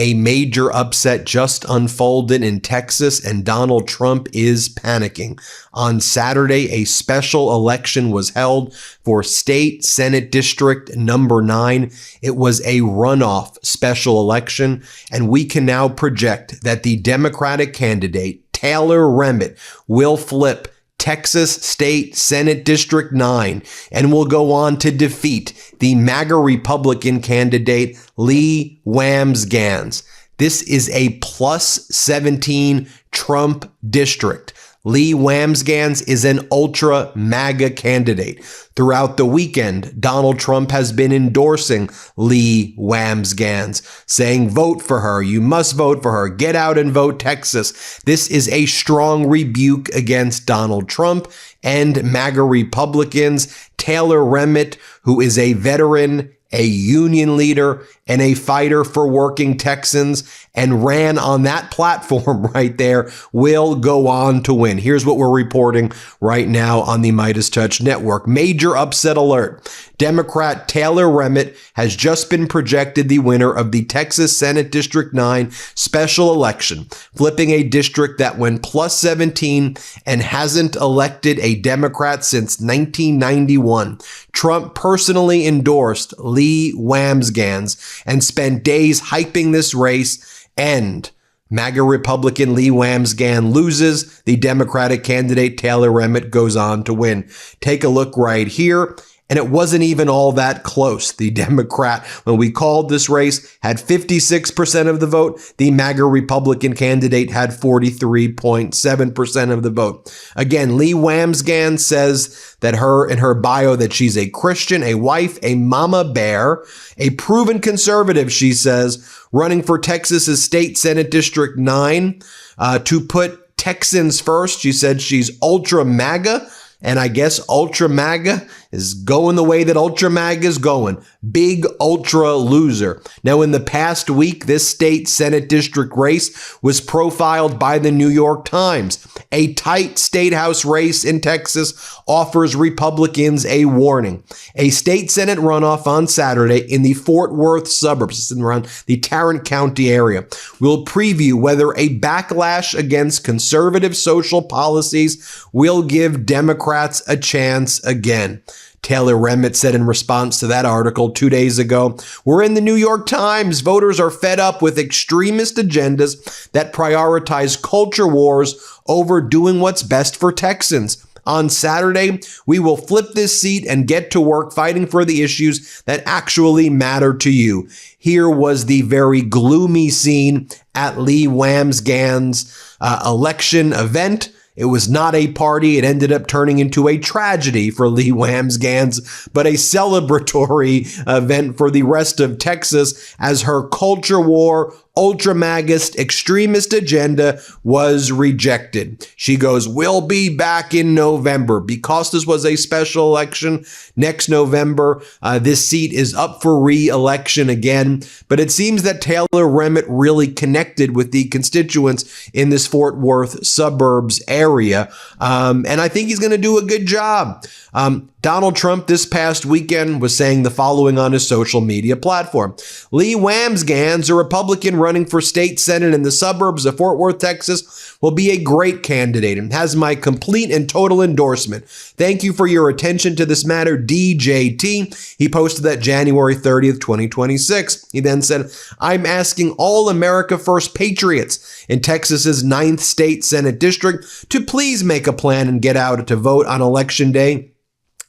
A major upset just unfolded in Texas, and Donald Trump is panicking. On Saturday, a special election was held for State Senate District number 9. It was a runoff special election, and we can now project that the Democratic candidate, Taylor Remick, will flip Texas State Senate District 9 and will go on to defeat the MAGA Republican candidate Lee Wambsgans. This is a plus 17 Trump district. Lee Wambsgans is an ultra MAGA candidate. Throughout the weekend, Donald Trump has been endorsing Lee Wambsgans, saying, vote for her. You must vote for her. Get out and vote Texas. This is a strong rebuke against Donald Trump and MAGA Republicans. Taylor Remick, who is a veteran, a union leader, and a fighter for working Texans, and ran on that platform right there, will go on to win. Here's what we're reporting right now on the MeidasTouch Network. Major upset alert. Democrat Taylor Remick has just been projected the winner of the Texas Senate District 9 special election, flipping a district that went plus 17 and hasn't elected a Democrat since 1991. Trump personally endorsed Lee Wambsgans and spent days hyping this race, and MAGA Republican Lee Wambsgans loses. The Democratic candidate Taylor Remick goes on to win. Take a look right here. And it wasn't even all that close. The Democrat, when we called this race, had 56% of the vote. The MAGA Republican candidate had 43.7% of the vote. Again, Lee Wambsgans says that in her bio that she's a Christian, a wife, a mama bear, a proven conservative, she says, running for Texas's State Senate District 9 to put Texans first. She said she's ultra MAGA. And I guess ultra MAGA is going the way that ultra MAGA is going. Big ultra loser. Now, in the past week, this state Senate district race was profiled by the New York Times. A tight state house race in Texas offers Republicans a warning. A state Senate runoff on Saturday in the Fort Worth suburbs, around the Tarrant County area, will preview whether a backlash against conservative social policies will give Democrats a chance again. Taylor Remick said in response to that article 2 days ago, we're in the New York Times. Voters are fed up with extremist agendas that prioritize culture wars over doing what's best for Texans. On Saturday, we will flip this seat and get to work fighting for the issues that actually matter to you. Here was the very gloomy scene at Lee Wambsgans' election event. It was not a party. It ended up turning into a tragedy for Lee Wambsgans, but a celebratory event for the rest of Texas as her culture war, ultra-magist, extremist agenda was rejected. She goes, we'll be back in November. Because this was a special election next November, this seat is up for re-election again. But it seems that Taylor Remick really connected with the constituents in this Fort Worth suburbs area. And I think he's going to do a good job. Donald Trump this past weekend was saying the following on his social media platform. Lee Wambsgans, a Republican running for state senate in the suburbs of Fort Worth, Texas, will be a great candidate and has my complete and total endorsement. Thank you for your attention to this matter, DJT. He posted that January 30th, 2026. He then said, I'm asking all America First patriots in Texas's 9th state senate district to please make a plan and get out to vote on election day,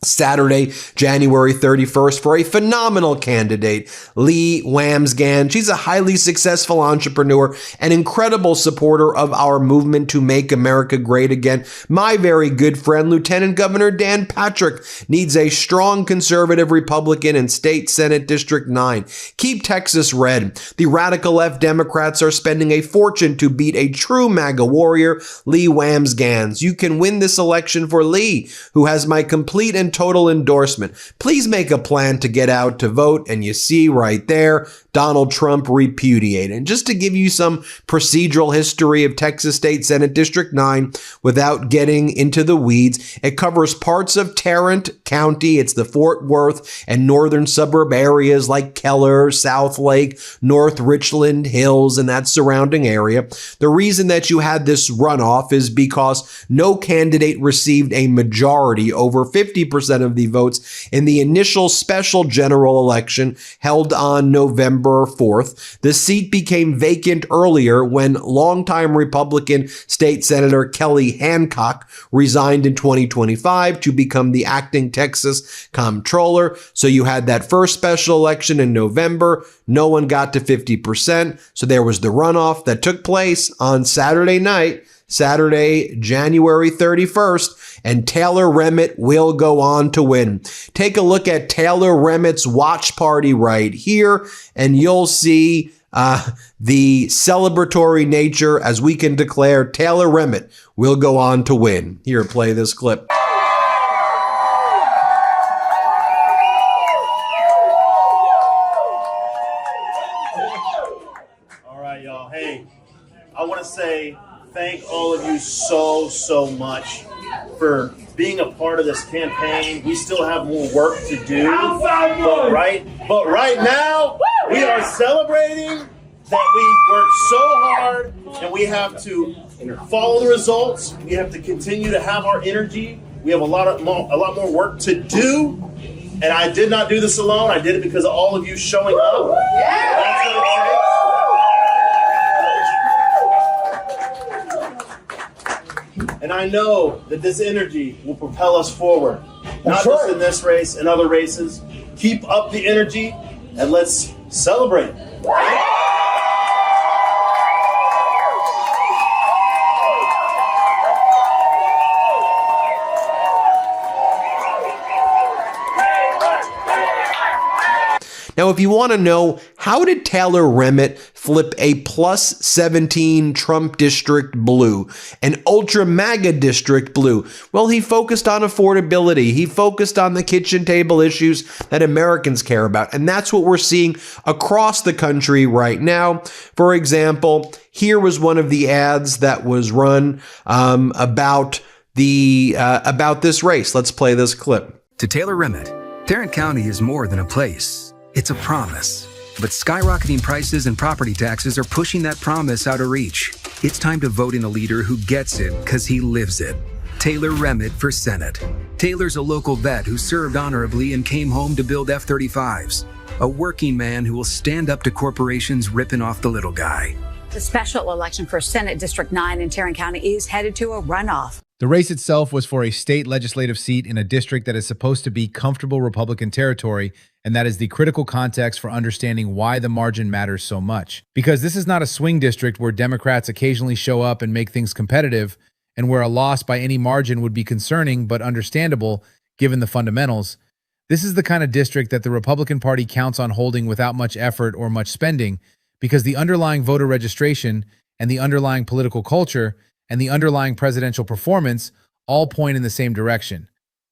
Saturday, January 31st, for a phenomenal candidate, Lee Wambsgans. She's a highly successful entrepreneur, an incredible supporter of our movement to make America great again. My very good friend, Lieutenant Governor Dan Patrick, needs a strong conservative Republican in State Senate District 9. Keep Texas red. The radical left Democrats are spending a fortune to beat a true MAGA warrior, Lee Wambsgans. You can win this election for Lee, who has my complete and grand total endorsement. Please make a plan to get out to vote, and you see right there, Donald Trump repudiated. And just to give you some procedural history of Texas State Senate District 9 without getting into the weeds, it covers parts of Tarrant County. It's the Fort Worth and northern suburb areas like Keller, South Lake, North Richland Hills, and that surrounding area. The reason that you had this runoff is because no candidate received a majority, over 50% of the votes, in the initial special general election held on November 4th. The seat became vacant earlier when longtime Republican State Senator Kelly Hancock resigned in 2025 to become the acting Texas comptroller. So you had that first special election in November. No one got to 50%. So there was the runoff that took place on Saturday night, Saturday, January 31st, and Taylor Remitt will go on to win. Take a look at Taylor Remitt's watch party right here, and you'll see the celebratory nature as we can declare Taylor Remitt will go on to win. Here, play this clip. All right, y'all. Hey, I want to say thank all of you so much for being a part of this campaign. We still have more work to do, but right now we are celebrating that we worked so hard, and we have to follow the results. We have to continue to have our energy. We have a lot more work to do, and I did not do this alone. I did it because of all of you showing up. That's what it takes. And I know that this energy will propel us forward, not just in this race, in other races. Keep up the energy, and let's celebrate. Now, if you want to know, how did Taylor Remitt flip a plus 17 Trump district blue, an ultra MAGA district blue? Well, he focused on affordability. He focused on the kitchen table issues that Americans care about. And that's what we're seeing across the country right now. For example, here was one of the ads that was run about this race. Let's play this clip. To Taylor Remitt, Tarrant County is more than a place. It's a promise. But skyrocketing prices and property taxes are pushing that promise out of reach. It's time to vote in a leader who gets it because he lives it. Taylor Remitt for Senate. Taylor's a local vet who served honorably and came home to build F-35s. A working man who will stand up to corporations ripping off the little guy. The special election for Senate District 9 in Tarrant County is headed to a runoff. The race itself was for a state legislative seat in a district that is supposed to be comfortable Republican territory, and that is the critical context for understanding why the margin matters so much. Because this is not a swing district where Democrats occasionally show up and make things competitive, and where a loss by any margin would be concerning but understandable given the fundamentals. This is the kind of district that the Republican Party counts on holding without much effort or much spending, because the underlying voter registration and the underlying political culture and the underlying presidential performance all point in the same direction.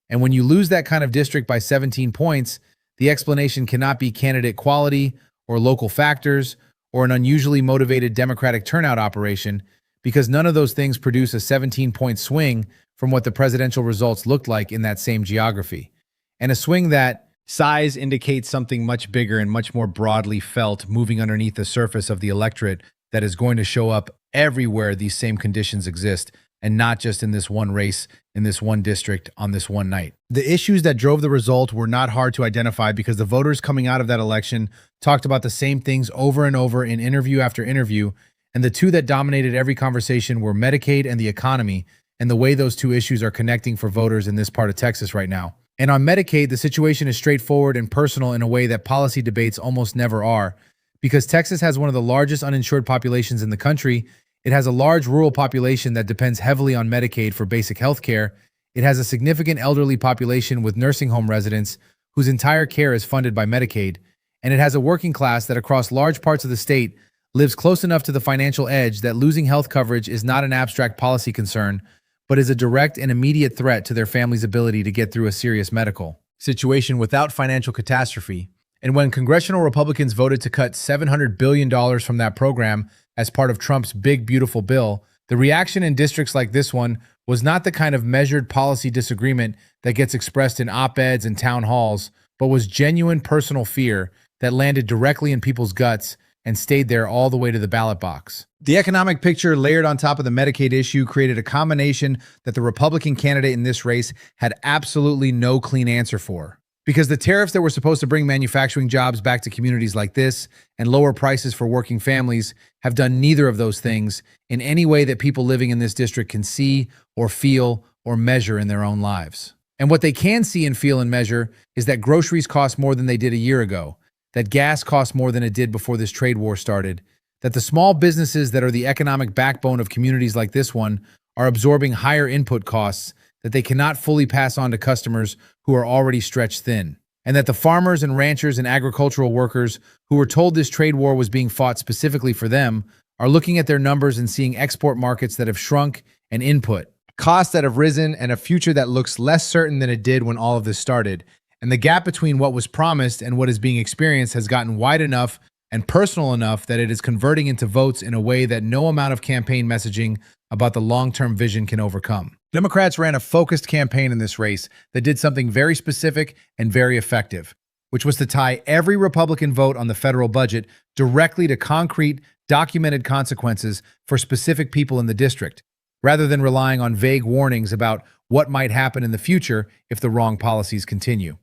And when you lose that kind of district by 17 points, the explanation cannot be candidate quality or local factors or an unusually motivated Democratic turnout operation, because none of those things produce a 17-point swing from what the presidential results looked like in that same geography. And a swing that size indicates something much bigger and much more broadly felt moving underneath the surface of the electorate that is going to show up everywhere these same conditions exist, and not just in this one race, in this one district, on this one night. The issues that drove the result were not hard to identify because the voters coming out of that election talked about the same things over and over in interview after interview, and the two that dominated every conversation were Medicaid and the economy, and the way those two issues are connecting for voters in this part of Texas right now. And on Medicaid, the situation is straightforward and personal in a way that policy debates almost never are. Because Texas has one of the largest uninsured populations in the country, it has a large rural population that depends heavily on Medicaid for basic health care. It has a significant elderly population with nursing home residents whose entire care is funded by Medicaid. And it has a working class that across large parts of the state lives close enough to the financial edge that losing health coverage is not an abstract policy concern, but is a direct and immediate threat to their family's ability to get through a serious medical situation without financial catastrophe. And when congressional Republicans voted to cut $700 billion from that program as part of Trump's big, beautiful bill, the reaction in districts like this one was not the kind of measured policy disagreement that gets expressed in op-eds and town halls, but was genuine personal fear that landed directly in people's guts and stayed there all the way to the ballot box. The economic picture layered on top of the Medicaid issue created a combination that the Republican candidate in this race had absolutely no clean answer for. Because the tariffs that were supposed to bring manufacturing jobs back to communities like this and lower prices for working families have done neither of those things in any way that people living in this district can see or feel or measure in their own lives. And what they can see and feel and measure is that groceries cost more than they did a year ago, that gas costs more than it did before this trade war started, that the small businesses that are the economic backbone of communities like this one are absorbing higher input costs that they cannot fully pass on to customers who are already stretched thin, and that the farmers and ranchers and agricultural workers who were told this trade war was being fought specifically for them are looking at their numbers and seeing export markets that have shrunk and input costs that have risen and a future that looks less certain than it did when all of this started. And the gap between what was promised and what is being experienced has gotten wide enough and personal enough that it is converting into votes in a way that no amount of campaign messaging about the long-term vision can overcome. Democrats ran a focused campaign in this race that did something very specific and very effective, which was to tie every Republican vote on the federal budget directly to concrete, documented consequences for specific people in the district, rather than relying on vague warnings about what might happen in the future if the wrong policies continue.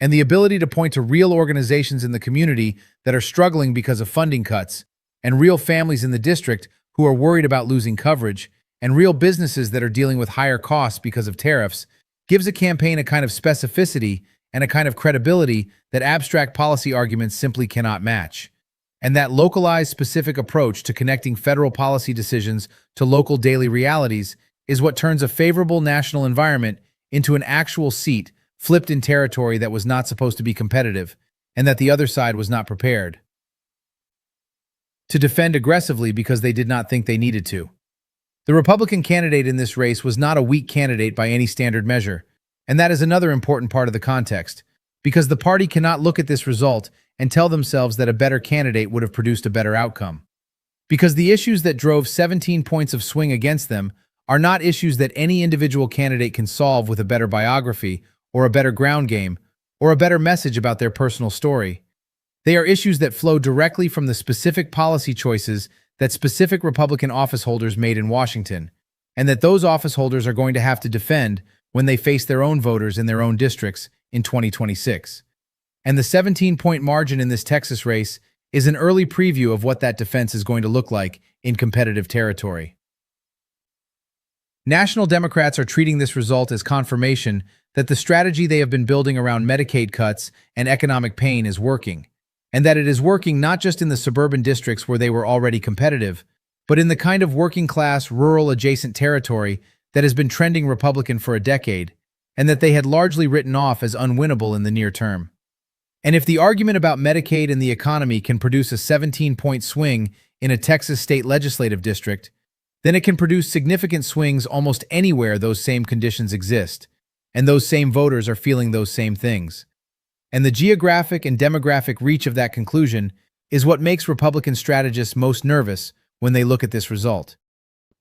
And the ability to point to real organizations in the community that are struggling because of funding cuts, and real families in the district who are worried about losing coverage, and real businesses that are dealing with higher costs because of tariffs, gives a campaign a kind of specificity and a kind of credibility that abstract policy arguments simply cannot match. And that localized, specific approach to connecting federal policy decisions to local daily realities is what turns a favorable national environment into an actual seat flipped in territory that was not supposed to be competitive and that the other side was not prepared to defend aggressively because they did not think they needed to. The Republican candidate in this race was not a weak candidate by any standard measure, and that is another important part of the context, because the party cannot look at this result and tell themselves that a better candidate would have produced a better outcome. Because the issues that drove 17 points of swing against them are not issues that any individual candidate can solve with a better biography or a better ground game or a better message about their personal story. They are issues that flow directly from the specific policy choices that specific Republican office holders made in Washington, and that those office holders are going to have to defend when they face their own voters in their own districts in 2026. And the 17-point margin in this Texas race is an early preview of what that defense is going to look like in competitive territory. National Democrats are treating this result as confirmation that the strategy they have been building around Medicaid cuts and economic pain is working, and that it is working not just in the suburban districts where they were already competitive, but in the kind of working-class, rural-adjacent territory that has been trending Republican for a decade, and that they had largely written off as unwinnable in the near term. And if the argument about Medicaid and the economy can produce a 17-point swing in a Texas state legislative district, then it can produce significant swings almost anywhere those same conditions exist, and those same voters are feeling those same things. And the geographic and demographic reach of that conclusion is what makes Republican strategists most nervous when they look at this result.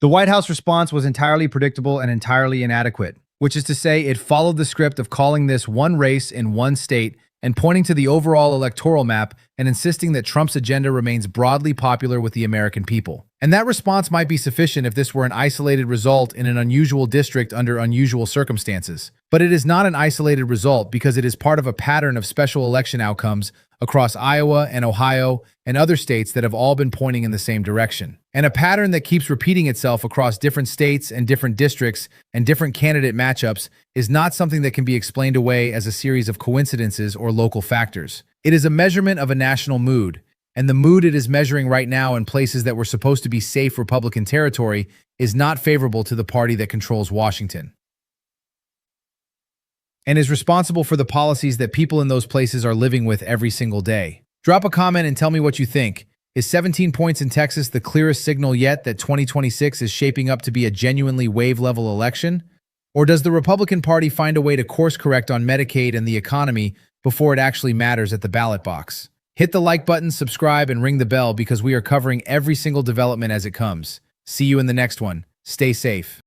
The White House response was entirely predictable and entirely inadequate, which is to say it followed the script of calling this one race in one state and pointing to the overall electoral map and insisting that Trump's agenda remains broadly popular with the American people. And that response might be sufficient if this were an isolated result in an unusual district under unusual circumstances. But it is not an isolated result because it is part of a pattern of special election outcomes across Iowa and Ohio and other states that have all been pointing in the same direction. And a pattern that keeps repeating itself across different states and different districts and different candidate matchups is not something that can be explained away as a series of coincidences or local factors. It is a measurement of a national mood, and the mood it is measuring right now in places that were supposed to be safe Republican territory is not favorable to the party that controls Washington, and is responsible for the policies that people in those places are living with every single day. Drop a comment and tell me what you think. Is 17 points in Texas the clearest signal yet that 2026 is shaping up to be a genuinely wave-level election? Or does the Republican Party find a way to course-correct on Medicaid and the economy before it actually matters at the ballot box? Hit the like button, subscribe, and ring the bell because we are covering every single development as it comes. See you in the next one. Stay safe.